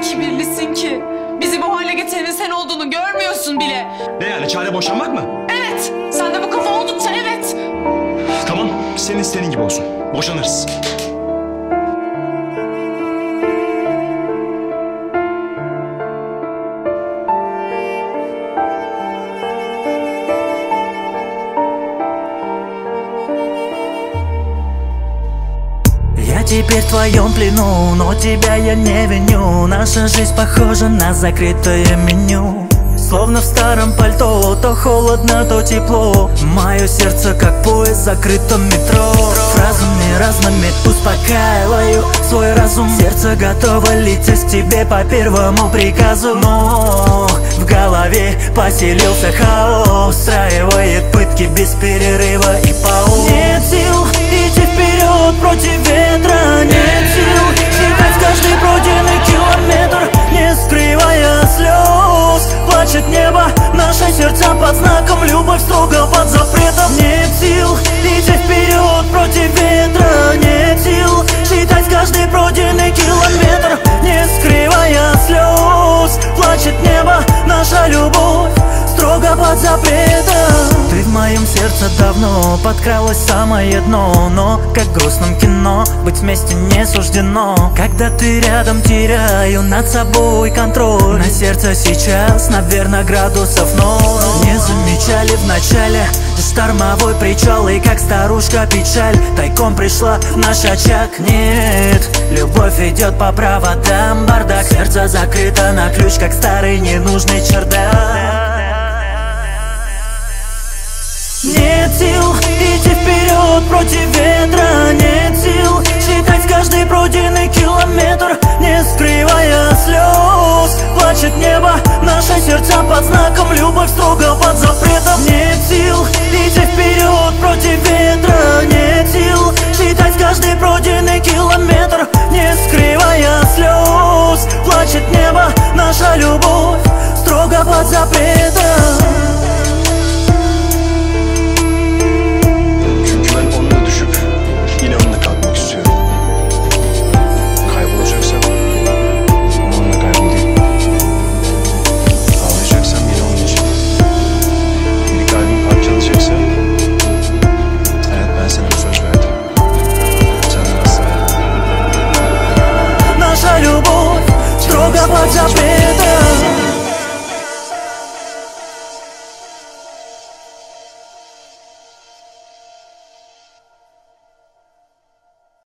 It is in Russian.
kibirlisin ki. Bizi bu hale getirenin sen olduğunu görmüyorsun bile. Ne yani, çare boşanmak mı? Evet, sende bu kafa oldukça evet. Tamam, senin istediğin gibi olsun. Boşanırız. Я теперь в твоем плену, но тебя я не виню. Наша жизнь похожа на закрытое меню. Словно в старом пальто, то холодно, то тепло. Мое сердце как поезд в закрытом метро. Фразами разными успокаиваю свой разум. Сердце готово лететь к тебе по первому приказу. Но в голове поселился хаос, устраивает пытки без перерыва и пауз. Нет сил идти вперед против ветра, нет сил считать каждый пройденный километр, не скрывая слез. Плачет небо, наши сердца под знаком, любовь строго под запретом. Нет сил идти вперед против ветра, нет сил считать каждый пройденный километр, не скрывая слез. Плачет небо, наша любовь строго под запретом. Ты в моем сердце давно подкралась самое дно, но как в грустном кино быть вместе не суждено. Когда ты рядом, теряю над собой контроль. На сердце сейчас, наверное, градусов 0. Не замечали в начале штормовой причал, и как старушка печаль тайком пришла в наш очаг. Нет, любовь идет по проводам, бардак. Сердце закрыто на ключ, как старый ненужный чердак. Нет сил идти вперед против ветра, нет сил считать каждый пройденный километр, не скрывая слез. Плачет небо, наши сердца под знаком, любовь строго под запретом.